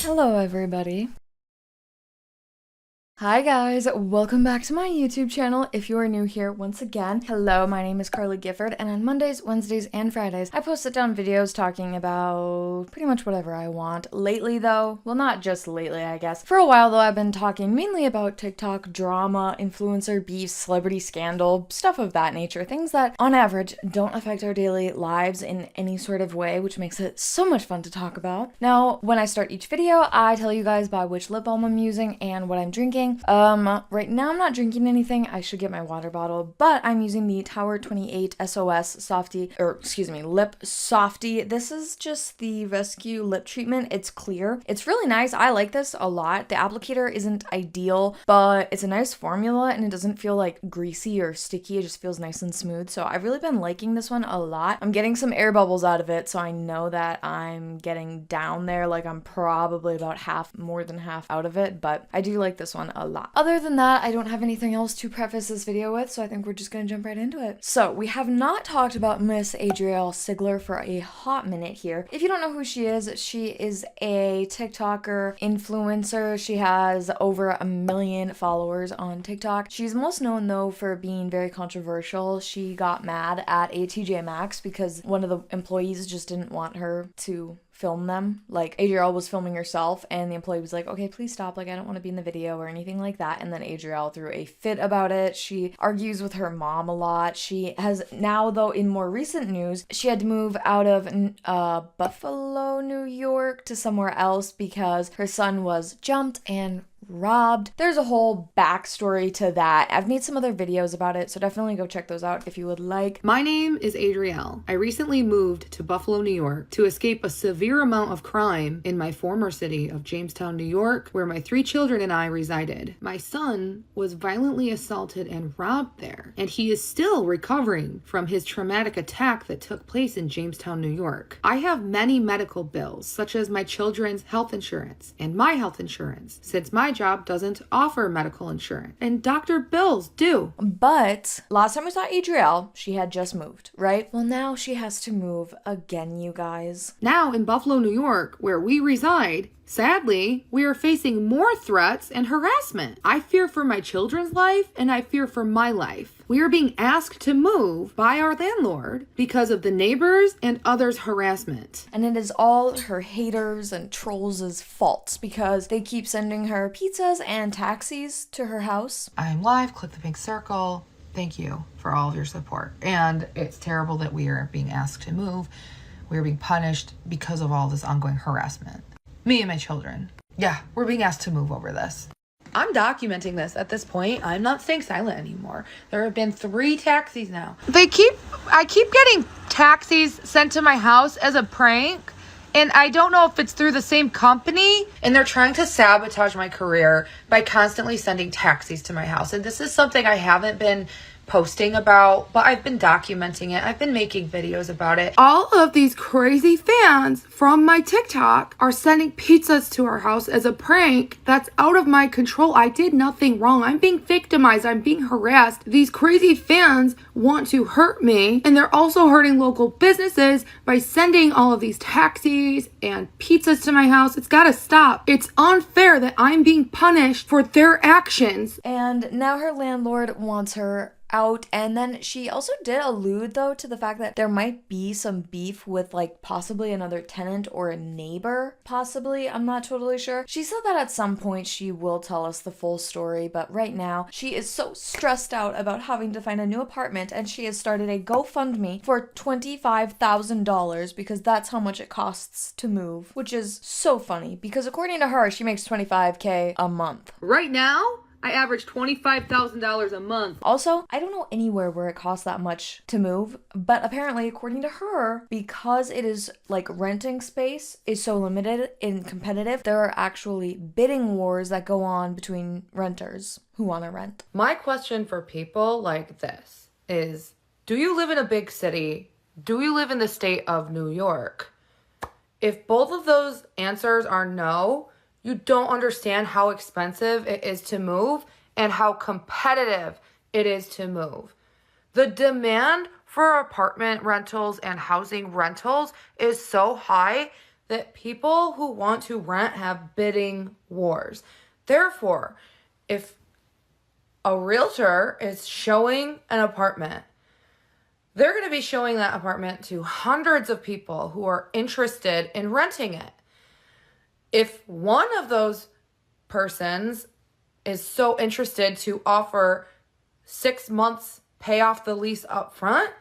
Hello everybody. Hi guys, welcome back to my YouTube channel. If you are new here, once again, hello, my name is Carly Gifford, and on Mondays, Wednesdays, and Fridays, I post sit-down videos talking about pretty much whatever I want. Lately though, well not just lately I guess, for a while though I've been talking mainly about TikTok, drama, influencer beef, celebrity scandal, stuff of that nature, things that on average don't affect our daily lives in any sort of way, which makes it so much fun to talk about. Now, when I start each video, I tell you guys by which lip balm I'm using and what I'm drinking. Right now I'm not drinking anything. I should get my water bottle, but I'm using the Tower 28 SOS lip softy. This is just the rescue lip treatment. It's clear. It's really nice. I like this a lot. The applicator isn't ideal, but it's a nice formula and it doesn't feel like greasy or sticky. It just feels nice and smooth. So I've really been liking this one a lot. I'm getting some air bubbles out of it, so I know that I'm getting down there. Like I'm probably about more than half out of it, but I do like this one a lot. Other than that, I don't have anything else to preface this video with, so I think we're just gonna jump right into it. So we have not talked about Miss Adrielle Sigler for a hot minute here. If you don't know who she is a TikToker, influencer. She has over 1 million followers on TikTok. She's most known though for being very controversial. She got mad at a TJ Maxx because one of the employees just didn't want her to film them. Like Adrielle was filming herself and the employee was like, okay, please stop, like I don't want to be in the video or anything like that. And then Adrielle threw a fit about it. She argues with her mom a lot. She has now though, in more recent news, she had to move out of Buffalo, New York to somewhere else because her son was jumped and robbed. There's a whole backstory to that. I've made some other videos about it, so definitely go check those out if you would like. My name is Adrielle. I recently moved to Buffalo, New York to escape a severe amount of crime in my former city of Jamestown, New York, where my 3 children and I resided. My son was violently assaulted and robbed there, and he is still recovering from his traumatic attack that took place in Jamestown, New York. I have many medical bills, such as my children's health insurance and my health insurance, since my job doesn't offer medical insurance, and doctor bills do. But last time we saw Adrielle, she had just moved, right? Well, now she has to move again, you guys. Now in Buffalo, New York, where we reside, sadly, we are facing more threats and harassment. I fear for my children's life and I fear for my life. We are being asked to move by our landlord because of the neighbors and others' harassment. And it is all her haters and trolls' faults because they keep sending her pizzas and taxis to her house. I'm live, click the pink circle. Thank you for all of your support. And it's terrible that we are being asked to move. We are being punished because of all this ongoing harassment. Me and my children. Yeah, we're being asked to move over this. I'm documenting this at this point. I'm not staying silent anymore. There have been 3 taxis now. I keep getting taxis sent to my house as a prank. And I don't know if it's through the same company. And they're trying to sabotage my career by constantly sending taxis to my house. And this is something I haven't been posting about, but I've been documenting it. I've been making videos about it. All of these crazy fans from my TikTok are sending pizzas to our house as a prank. That's out of my control. I did nothing wrong. I'm being victimized. I'm being harassed. These crazy fans want to hurt me, and they're also hurting local businesses by sending all of these taxis and pizzas to my house. It's gotta stop. It's unfair that I'm being punished for their actions. And now her landlord wants her out. And then she also did allude though to the fact that there might be some beef with like possibly another tenant or a neighbor, possibly. I'm not totally sure. She said that at some point she will tell us the full story, but right now she is so stressed out about having to find a new apartment, and she has started a GoFundMe for $25,000 because that's how much it costs to move, which is so funny because according to her, she makes $25K a month. Right now, I average $25,000 a month. Also, I don't know anywhere where it costs that much to move, but apparently, according to her, because it is like renting space is so limited and competitive, there are actually bidding wars that go on between renters who want to rent. My question for people like this is, do you live in a big city? Do you live in the state of New York? If both of those answers are no, you don't understand how expensive it is to move and how competitive it is to move. The demand for apartment rentals and housing rentals is so high that people who want to rent have bidding wars. Therefore, if a realtor is showing an apartment, they're going to be showing that apartment to hundreds of people who are interested in renting it. If one of those persons is so interested to offer 6 months pay off the lease up front,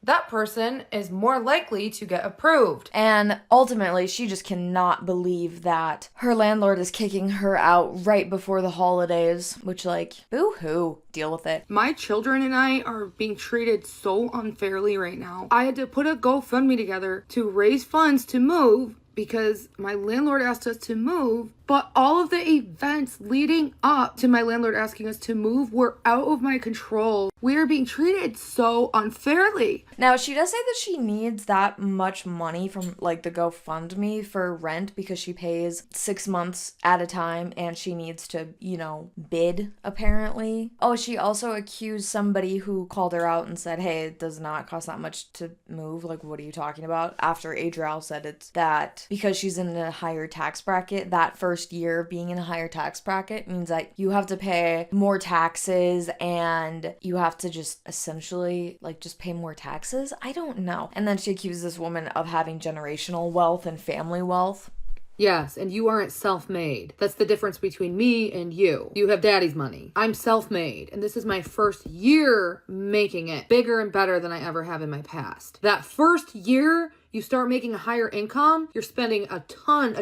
that person is more likely to get approved. And ultimately, she just cannot believe that her landlord is kicking her out right before the holidays, which, like, boo-hoo, deal with it. My children and I are being treated so unfairly right now. I had to put a GoFundMe together to raise funds to move because my landlord asked us to move, but all of the events leading up to my landlord asking us to move were out of my control. We are being treated so unfairly. Now, she does say that she needs that much money from, like, the GoFundMe for rent because she pays 6 months at a time and she needs to, bid, apparently. Oh, she also accused somebody who called her out and said, hey, it does not cost that much to move. Like, what are you talking about? After Adrielle said it's that because she's in a higher tax bracket, that first year being in a higher tax bracket means that you have to pay more taxes and you have to just essentially just pay more taxes. I don't know. And then she accused this woman of having generational wealth and family wealth. Yes, and you aren't self-made. That's the difference between me and you. You have daddy's money. I'm self-made, and this is my first year making it bigger and better than I ever have in my past. That first year, you start making a higher income, you're spending a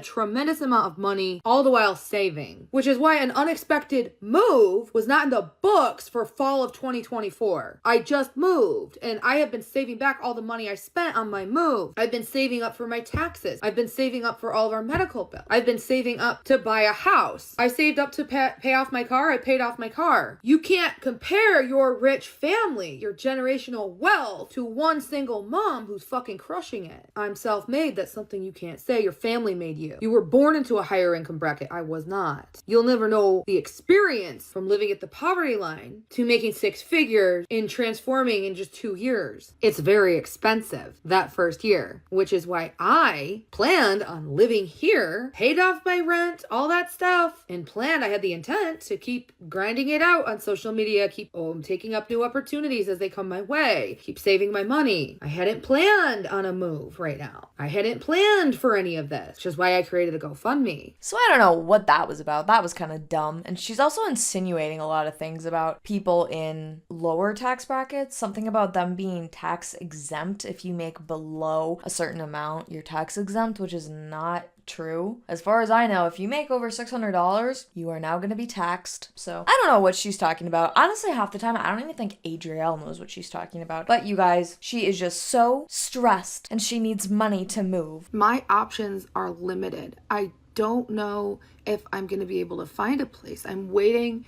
tremendous amount of money, all the while saving. Which is why an unexpected move was not in the books for fall of 2024. I just moved, and I have been saving back all the money I spent on my move. I've been saving up for my taxes. I've been saving up for all of our medical bills. I've been saving up to buy a house. I saved up to pay off my car. I paid off my car. You can't compare your rich family, your generational wealth, to one single mom who's fucking crushing it. I'm self-made. That's something you can't say. Your family made you. You were born into a higher income bracket. I was not. You'll never know the experience from living at the poverty line to making 6 figures in transforming in just 2 years. It's very expensive that first year, which is why I planned on living here, paid off my rent, all that stuff, and I had the intent to keep grinding it out on social media, keep taking up new opportunities as they come my way, keep saving my money. I hadn't planned on a move right now. I hadn't planned for any of this, which is why I created a GoFundMe. So I don't know what that was about. That was kind of dumb. And she's also insinuating a lot of things about people in lower tax brackets, something about them being tax exempt. If you make below a certain amount, you're tax exempt, which is not true. As far as I know, if you make over $600, you are now going to be taxed. So I don't know what she's talking about. Honestly, half the time, I don't even think Adrielle knows what she's talking about. But you guys, she is just so stressed and she needs money to move. My options are limited. I don't know if I'm going to be able to find a place. I'm waiting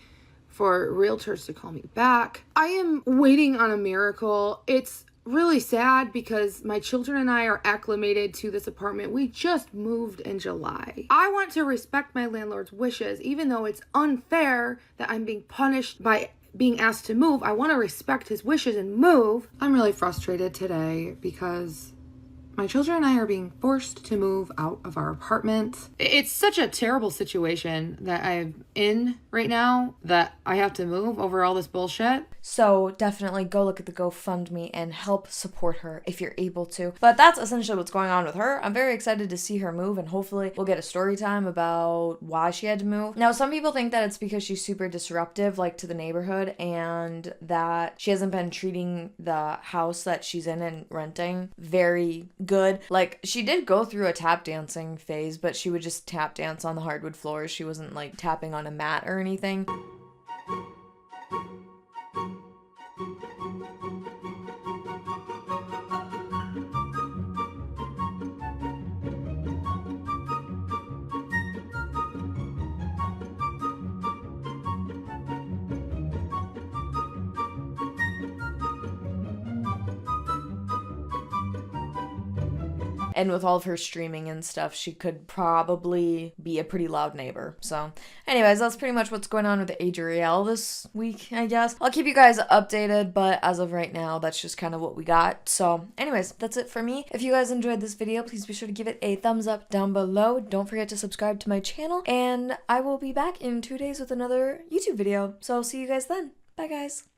for realtors to call me back. I am waiting on a miracle. It's really sad because my children and I are acclimated to this apartment. We just moved in July. I want to respect my landlord's wishes, even though it's unfair that I'm being punished by being asked to move. I want to respect his wishes and move. I'm really frustrated today because my children and I are being forced to move out of our apartment. It's such a terrible situation that I'm in right now that I have to move over all this bullshit. So definitely go look at the GoFundMe and help support her if you're able to. But that's essentially what's going on with her. I'm very excited to see her move and hopefully we'll get a story time about why she had to move. Now, some people think that it's because she's super disruptive, to the neighborhood, and that she hasn't been treating the house that she's in and renting very good. She did go through a tap dancing phase, but she would just tap dance on the hardwood floors. She wasn't tapping on a mat or anything. And with all of her streaming and stuff, she could probably be a pretty loud neighbor. So anyways, that's pretty much what's going on with Adrielle this week, I guess. I'll keep you guys updated, but as of right now, that's just kind of what we got. So anyways, that's it for me. If you guys enjoyed this video, please be sure to give it a thumbs up down below. Don't forget to subscribe to my channel, and I will be back in 2 days with another YouTube video. So I'll see you guys then. Bye guys.